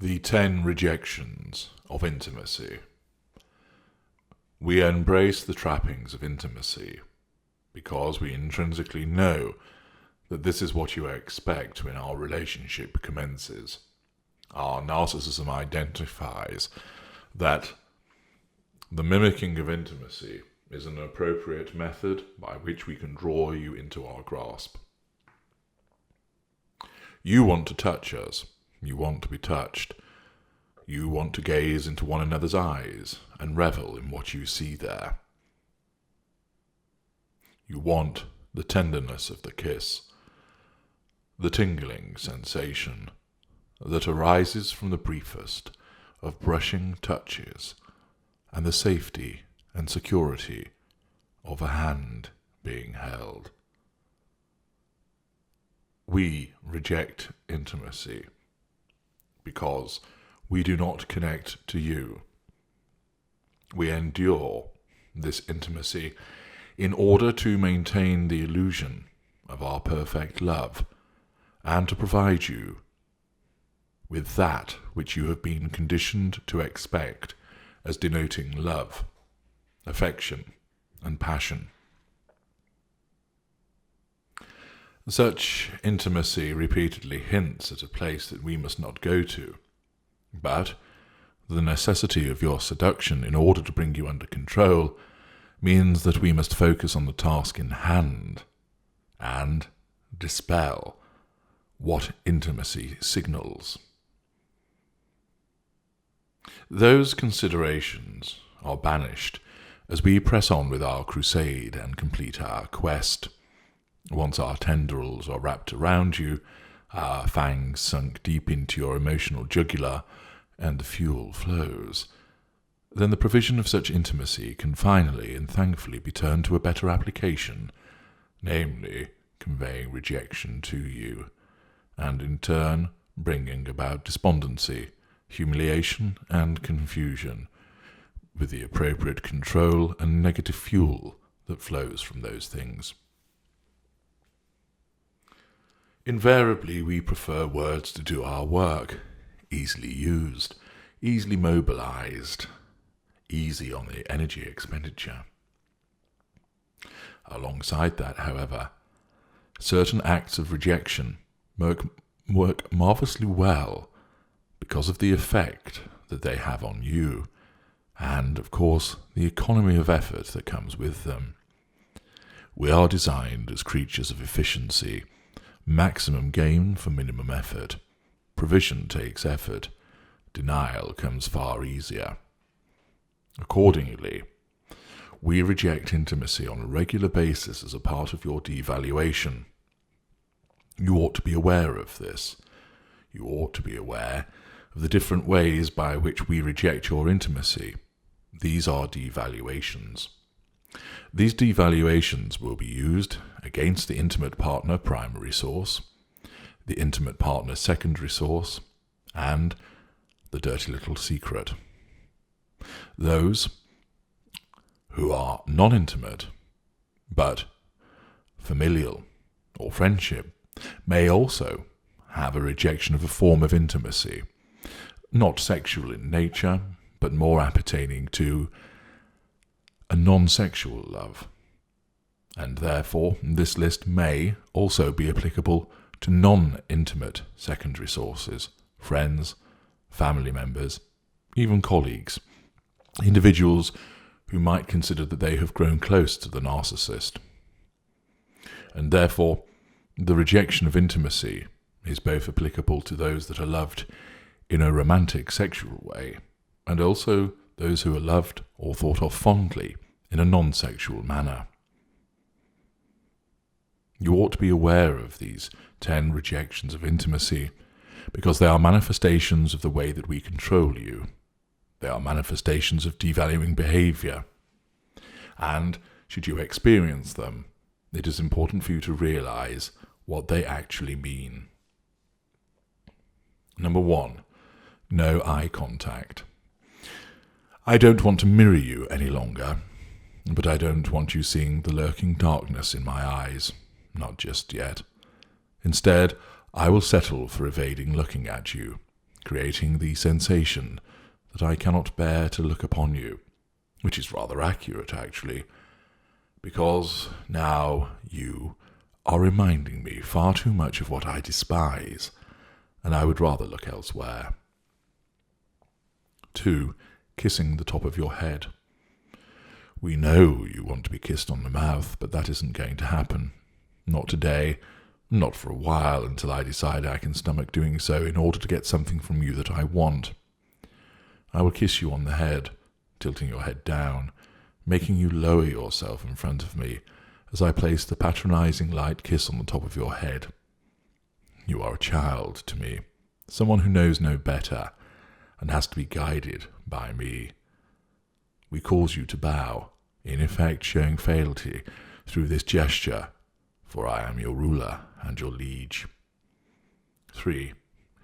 The 10 Rejections of Intimacy. We embrace the trappings of intimacy because we intrinsically know that this is what you expect when our relationship commences. Our narcissism identifies that the mimicking of intimacy is an appropriate method by which we can draw you into our grasp. You want to touch us. You want to be touched. You want to gaze into one another's eyes and revel in what you see there. You want the tenderness of the kiss, the tingling sensation that arises from the briefest of brushing touches and the safety and security of a hand being held. We reject intimacy because we do not connect to you. We endure this intimacy in order to maintain the illusion of our perfect love and to provide you with that which you have been conditioned to expect as denoting love, affection, and passion. Such intimacy repeatedly hints at a place that we must not go to, but the necessity of your seduction in order to bring you under control means that we must focus on the task in hand and dispel what intimacy signals. Those considerations are banished as we press on with our crusade and complete our quest. Once our tendrils are wrapped around you, our fangs sunk deep into your emotional jugular, and the fuel flows, then the provision of such intimacy can finally and thankfully be turned to a better application, namely conveying rejection to you, and in turn bringing about despondency, humiliation, and confusion, with the appropriate control and negative fuel that flows from those things. Invariably, we prefer words to do our work, easily used, easily mobilized, easy on the energy expenditure. Alongside that, however, certain acts of rejection work marvelously well because of the effect that they have on you, and, of course, the economy of effort that comes with them. We are designed as creatures of efficiency, maximum gain for minimum effort. Provision takes effort. Denial comes far easier. Accordingly, we reject intimacy on a regular basis as a part of your devaluation. You ought to be aware of this. You ought to be aware of the different ways by which we reject your intimacy. These are devaluations. These devaluations will be used against the intimate partner primary source, the intimate partner secondary source, and the dirty little secret. Those who are non-intimate, but familial or friendship, may also have a rejection of a form of intimacy, not sexual in nature, but more appertaining to a non-sexual love, and therefore this list may also be applicable to non-intimate secondary sources, friends, family members, even colleagues, individuals who might consider that they have grown close to the narcissist. And therefore, the rejection of intimacy is both applicable to those that are loved in a romantic sexual way, and also those who are loved or thought of fondly in a non-sexual manner. You ought to be aware of these 10 rejections of intimacy because they are manifestations of the way that we control you. They are manifestations of devaluing behavior. And should you experience them, it is important for you to realize what they actually mean. Number 1, no eye contact. I don't want to mirror you any longer, but I don't want you seeing the lurking darkness in my eyes, not just yet. Instead, I will settle for evading looking at you, creating the sensation that I cannot bear to look upon you, which is rather accurate, actually, because now you are reminding me far too much of what I despise, and I would rather look elsewhere. 2. Kissing the top of your head. We know you want to be kissed on the mouth, but that isn't going to happen. Not today, not for a while, until I decide I can stomach doing so in order to get something from you that I want. I will kiss you on the head, tilting your head down, making you lower yourself in front of me as I place the patronizing light kiss on the top of your head. You are a child to me, someone who knows no better and has to be guided by me. We cause you to bow, in effect showing fealty through this gesture, for I am your ruler and your liege. 3.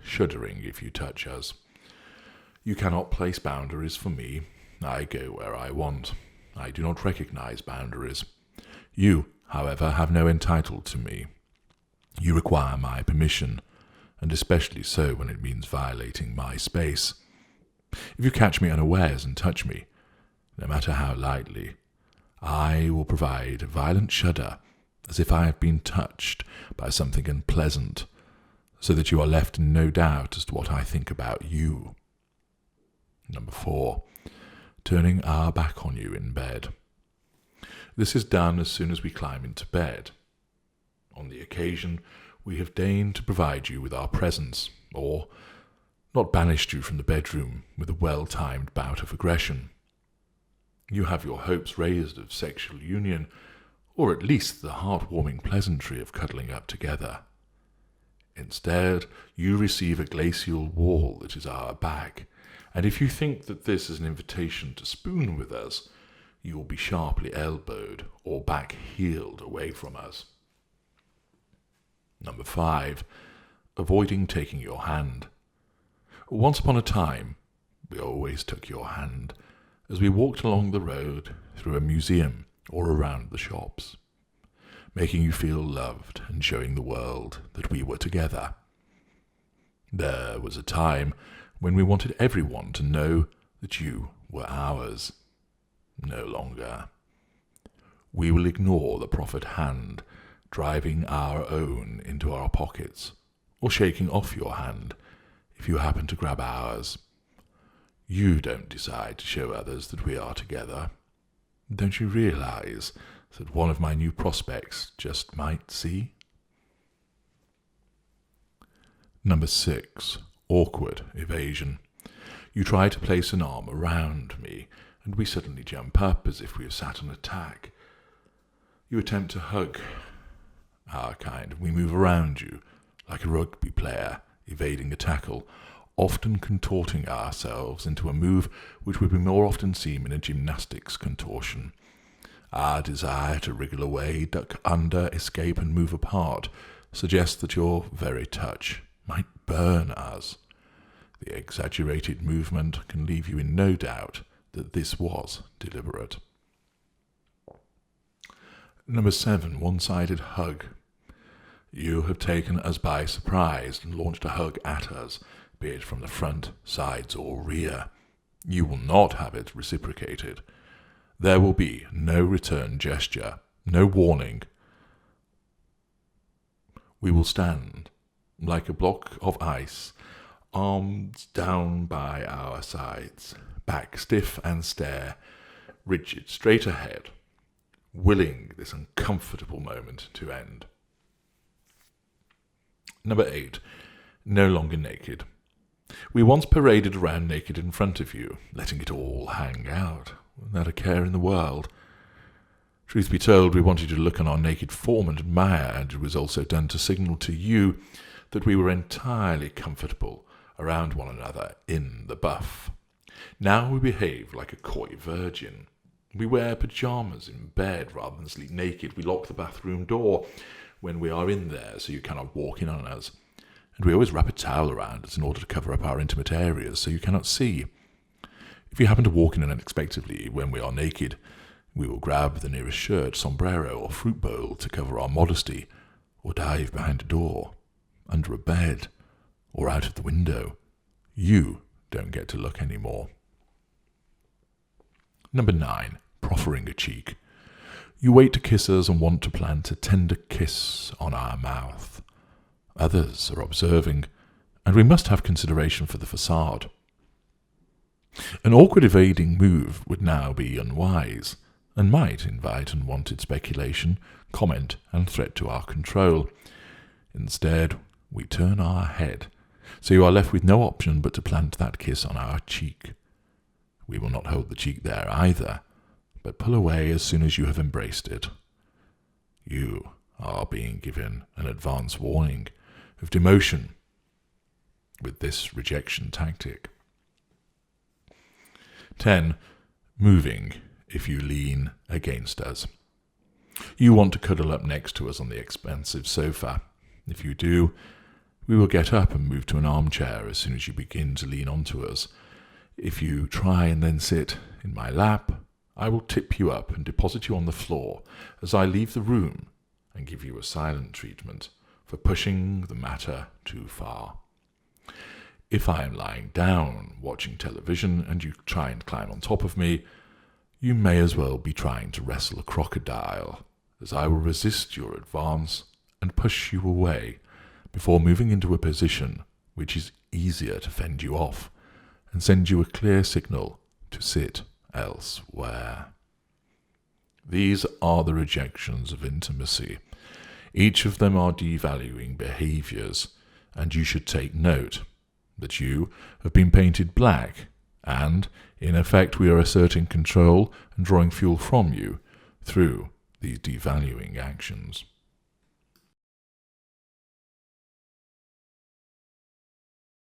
Shuddering if you touch us. You cannot place boundaries for me. I go where I want. I do not recognize boundaries. You, however, have no entitled to me. You require my permission, and especially so when it means violating my space. If you catch me unawares and touch me, no matter how lightly, I will provide a violent shudder as if I have been touched by something unpleasant, so that you are left in no doubt as to what I think about you. 4. Turning our back on you in bed. This is done as soon as we climb into bed. On the occasion, we have deigned to provide you with our presence, or not banished you from the bedroom with a well-timed bout of aggression. You have your hopes raised of sexual union, or at least the heart-warming pleasantry of cuddling up together. Instead, you receive a glacial wall that is our back, and if you think that this is an invitation to spoon with us, you will be sharply elbowed or back-heeled away from us. 5. Avoiding taking your hand. Once upon a time, we always took your hand as we walked along the road, through a museum, or around the shops, making you feel loved and showing the world that we were together. There was a time when we wanted everyone to know that you were ours. No longer. We will ignore the proffered hand, driving our own into our pockets, or shaking off your hand if you happen to grab ours. You don't decide to show others that we are together. Don't you realize that one of my new prospects just might see? 6. Awkward evasion. You try to place an arm around me, and we suddenly jump up as if we have sat on a tack. You attempt to hug our kind. We move around you like a rugby player evading a tackle, often contorting ourselves into a move which would be more often seen in a gymnastics contortion. Our desire to wriggle away, duck under, escape, and move apart suggests that your very touch might burn us. The exaggerated movement can leave you in no doubt that this was deliberate. 7. One-sided hug. You have taken us by surprise and launched a hug at us, be it from the front, sides, or rear. You will not have it reciprocated. There will be no return gesture, no warning. We will stand like a block of ice, arms down by our sides, back stiff and stare, rigid, straight ahead, willing this uncomfortable moment to end. 8. No longer naked. We once paraded around naked in front of you, letting it all hang out, without a care in the world. Truth be told, we wanted you to look on our naked form and admire, and it was also done to signal to you that we were entirely comfortable around one another in the buff. Now we behave like a coy virgin. We wear pyjamas in bed rather than sleep naked. We lock the bathroom door when we are in there so you cannot walk in on us. And we always wrap a towel around us in order to cover up our intimate areas so you cannot see. If you happen to walk in unexpectedly when we are naked, we will grab the nearest shirt, sombrero, or fruit bowl to cover our modesty, or dive behind a door, under a bed, or out of the window. You don't get to look anymore. Number 9. Proffering a cheek. You wait to kiss us and want to plant a tender kiss on our mouth. Others are observing, and we must have consideration for the facade. An awkward evading move would now be unwise, and might invite unwanted speculation, comment, and threat to our control. Instead, we turn our head, so you are left with no option but to plant that kiss on our cheek. We will not hold the cheek there either, but pull away as soon as you have embraced it. You are being given an advance warning of demotion with this rejection tactic. 10. Moving if you lean against us. You want to cuddle up next to us on the expensive sofa. If you do, we will get up and move to an armchair as soon as you begin to lean onto us. If you try and then sit in my lap, I will tip you up and deposit you on the floor as I leave the room and give you a silent treatment for pushing the matter too far. If I am lying down watching television and you try and climb on top of me, you may as well be trying to wrestle a crocodile, as I will resist your advance and push you away before moving into a position which is easier to fend you off and send you a clear signal to sit elsewhere. These are the rejections of intimacy. Each of them are devaluing behaviors, and you should take note that you have been painted black, and, in effect, we are asserting control and drawing fuel from you through these devaluing actions.